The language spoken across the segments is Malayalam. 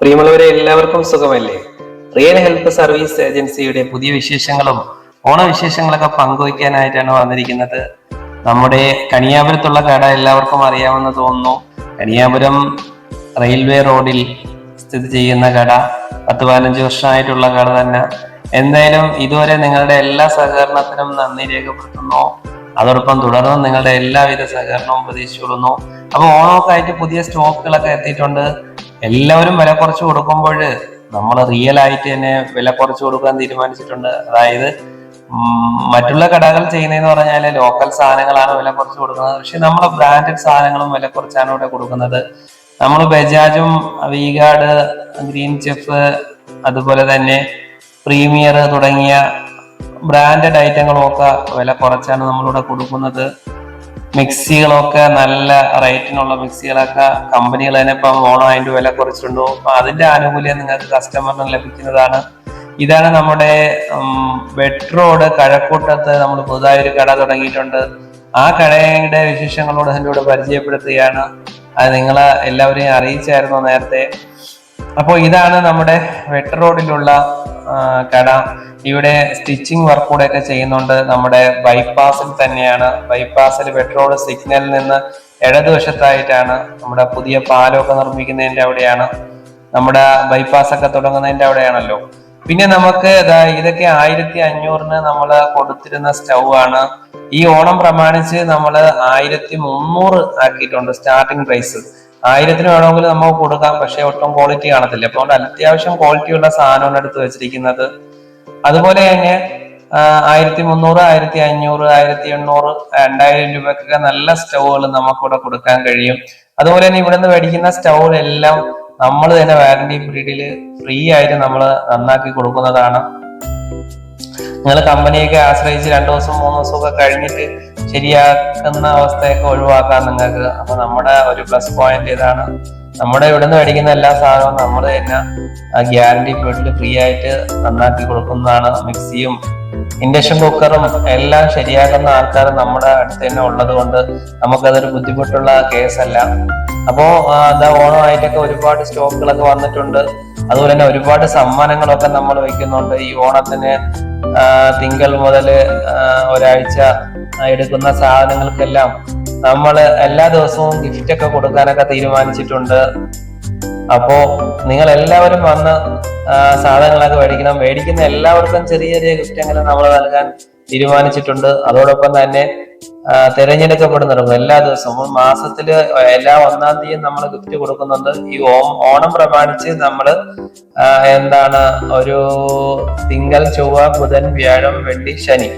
പ്രിയമുള്ളവരെ, എല്ലാവർക്കും സുഖമല്ലേ? റിയൽ ഹെൽത്ത് സർവീസ് ഏജൻസിയുടെ പുതിയ വിശേഷങ്ങളും ഓണവിശേഷങ്ങളൊക്കെ പങ്കുവയ്ക്കാനായിട്ടാണ് വന്നിരിക്കുന്നത്. നമ്മുടെ കണിയാപുരത്തുള്ള കട എല്ലാവർക്കും അറിയാമെന്ന് തോന്നുന്നു. കണിയാപുരം റെയിൽവേ റോഡിൽ സ്ഥിതി ചെയ്യുന്ന കട, 10-15 വർഷമായിട്ടുള്ള കട തന്നെ. എന്തായാലും ഇതുവരെ നിങ്ങളുടെ എല്ലാ സഹകരണത്തിനും നന്ദി രേഖപ്പെടുത്തുന്നു. അതോടൊപ്പം തുടർന്നും നിങ്ങളുടെ എല്ലാവിധ സഹകരണവും പ്രതീക്ഷിച്ചുകൊള്ളുന്നു. അപ്പൊ ഓണമൊക്കെ ആയിട്ട് പുതിയ സ്റ്റോക്കുകളൊക്കെ എത്തിയിട്ടുണ്ട്. എല്ലാവരും വില കുറച്ച് കൊടുക്കുമ്പോൾ നമ്മൾ റിയൽ ആയിട്ട് തന്നെ വില കുറച്ച് കൊടുക്കാൻ തീരുമാനിച്ചിട്ടുണ്ട്. അതായത് മറ്റുള്ള കടകൾ ചെയ്യുന്നതെന്ന് പറഞ്ഞാൽ ലോക്കൽ സാധനങ്ങളാണ് വില കുറച്ച് കൊടുക്കുന്നത്. പക്ഷെ നമ്മൾ ബ്രാൻഡഡ് സാധനങ്ങളും വില കുറച്ചാണ് ഇവിടെ കൊടുക്കുന്നത്. നമ്മൾ ബജാജും, വീഗാർഡ്, ഗ്രീൻ ചെഫ്, അതുപോലെ തന്നെ പ്രീമിയർ തുടങ്ങിയ ബ്രാൻഡഡ് ഐറ്റങ്ങളും ഒക്കെ വില കുറച്ചാണ് നമ്മളിവിടെ കൊടുക്കുന്നത്. മിക്സികളൊക്കെ നല്ല റേറ്റിനുള്ള മിക്സികളൊക്കെ കമ്പനികൾ തന്നെ ഇപ്പം ഓണമായിട്ട് വില കുറച്ചിട്ടുണ്ടോ, അപ്പൊ അതിന്റെ ആനുകൂല്യം നിങ്ങൾക്ക് കസ്റ്റമറിന് ലഭിക്കുന്നതാണ്. ഇതാണ് നമ്മുടെ വെട്ട് റോഡ് കഴക്കൂട്ടത്ത് നമ്മൾ പുതുതായി ഒരു കട തുടങ്ങിയിട്ടുണ്ട്. ആ കടയുടെ വിശേഷങ്ങളോട് എൻ്റെ കൂടെ പരിചയപ്പെടുത്തുകയാണ്. അത് നിങ്ങളെ എല്ലാവരെയും അറിയിച്ചായിരുന്നു നേരത്തെ. അപ്പോൾ ഇതാണ് നമ്മുടെ വെട്ട് റോഡിലുള്ള കട. ഇവിടെ സ്റ്റിച്ചിങ് വർക്ക് കൂടെ ഒക്കെ ചെയ്യുന്നുണ്ട്. നമ്മുടെ ബൈപ്പാസിൽ തന്നെയാണ്. ബൈപ്പാസിൽ പെട്രോൾ സിഗ്നലിൽ നിന്ന് ഇടതുവശത്തായിട്ടാണ്. നമ്മുടെ പുതിയ പാലമൊക്കെ നിർമ്മിക്കുന്നതിന്റെ അവിടെയാണ്. നമ്മുടെ ബൈപ്പാസ് ഒക്കെ തുടങ്ങുന്നതിന്റെ അവിടെയാണല്ലോ. പിന്നെ നമുക്ക് ഇതൊക്കെ 1500 നമ്മൾ കൊടുത്തിരുന്ന സ്റ്റൗ ആണ്. ഈ ഓണം പ്രമാണിച്ച് നമ്മൾ 1300 ആക്കിയിട്ടുണ്ട് സ്റ്റാർട്ടിംഗ് പ്രൈസ്. 1000 വേണമെങ്കിൽ നമുക്ക് കൊടുക്കാം, പക്ഷെ ഒട്ടും ക്വാളിറ്റി കാണത്തില്ല. അപ്പൊ അത്യാവശ്യം ക്വാളിറ്റിയുള്ള സാധനമാണ് എടുത്ത് വെച്ചിരിക്കുന്നത്. അതുപോലെ തന്നെ 1300, 1500, 1800, 2000 രൂപക്കൊക്കെ നല്ല സ്റ്റൗകൾ നമുക്കിവിടെ കൊടുക്കാൻ കഴിയും. അതുപോലെ തന്നെ ഇവിടുന്ന് മേടിക്കുന്ന സ്റ്റൗകളെല്ലാം നമ്മൾ തന്നെ വാറന്റി പീരീഡിൽ ഫ്രീ ആയിട്ട് നമ്മൾ നന്നാക്കി കൊടുക്കുന്നതാണ്. നിങ്ങൾ കമ്പനിയൊക്കെ ആശ്രയിച്ച് 2 ദിവസം 3 ദിവസം ഒക്കെ കഴിഞ്ഞിട്ട് ശരിയാക്കുന്ന അവസ്ഥയൊക്കെ ഒഴിവാക്കാം നിങ്ങൾക്ക്. അപ്പൊ നമ്മുടെ ഒരു പ്ലസ് പോയിന്റ് ഇതാണ്. നമ്മുടെ ഇവിടുന്ന് മേടിക്കുന്ന എല്ലാ സാധനവും നമ്മൾ തന്നെ ഗ്യാരണ്ടി പീരീഡിൽ ഫ്രീ ആയിട്ട് നന്നാക്കി കൊടുക്കുന്നതാണ്. മിക്സിയും ഇൻഡക്ഷൻ കുക്കറും എല്ലാം ശരിയാക്കുന്ന ആൾക്കാർ നമ്മുടെ അടുത്ത് തന്നെ ഉള്ളത് കൊണ്ട് നമുക്കതൊരു ബുദ്ധിമുട്ടുള്ള കേസല്ല. അപ്പോ ഓണമായിട്ടൊക്കെ ഒരുപാട് സ്റ്റോക്കുകളൊക്കെ വന്നിട്ടുണ്ട്. അതുപോലെ തന്നെ ഒരുപാട് സമ്മാനങ്ങളൊക്കെ നമ്മൾ വെക്കുന്നുണ്ട്. ഈ ഓണത്തിന് തിങ്കൾ മുതൽ ഒരാഴ്ച എടുക്കുന്ന സാധനങ്ങൾക്കെല്ലാം നമ്മൾ എല്ലാ ദിവസവും ഗിഫ്റ്റ് ഒക്കെ കൊടുക്കാനൊക്കെ തീരുമാനിച്ചിട്ടുണ്ട്. അപ്പോ നിങ്ങൾ എല്ലാവരും വന്ന് സാധനങ്ങളൊക്കെ മേടിക്കുന്ന എല്ലാവർക്കും ചെറിയ ചെറിയ ഗിഫ്റ്റെങ്കിലും നമ്മൾ നൽകാൻ തീരുമാനിച്ചിട്ടുണ്ട്. അതോടൊപ്പം തന്നെ തിരഞ്ഞെടുക്കപ്പെടുന്നുണ്ട് എല്ലാ ദിവസവും. മാസത്തില് എല്ലാ 1-ാം തീയതി നമ്മൾ ഗിഫ്റ്റ് കൊടുക്കുന്നുണ്ട്. ഈ ഓണം പ്രമാണിച്ച് നമ്മൾ ഒരു തിങ്കൾ, ചൊവ്വ, ബുധൻ, വ്യാഴം, വെള്ളി, ശനി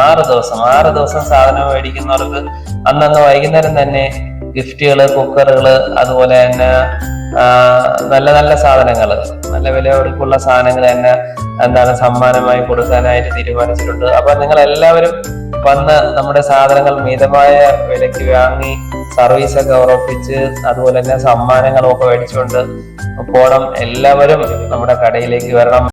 6 ദിവസം സാധനം മേടിക്കുന്നവർക്ക് അന്നന്ന് വൈകുന്നേരം തന്നെ ഗിഫ്റ്റുകള്, കുക്കറുകള്, അതുപോലെ തന്നെ നല്ല നല്ല സാധനങ്ങള്, നല്ല വിലയോടുള്ള സാധനങ്ങൾ തന്നെ സമ്മാനമായി കൊടുക്കാനായിട്ട് തീരുമാനിച്ചിട്ടുണ്ട്. അപ്പൊ നിങ്ങൾ എല്ലാവരും വന്ന് നമ്മുടെ സാധനങ്ങൾ മിതമായ വിലയ്ക്ക് വാങ്ങി സർവീസൊക്കെ ഉറപ്പിച്ച് അതുപോലെ തന്നെ സമ്മാനങ്ങളൊക്കെ മേടിച്ചുകൊണ്ട് പോണം. എല്ലാവരും നമ്മുടെ കടയിലേക്ക് വരണം.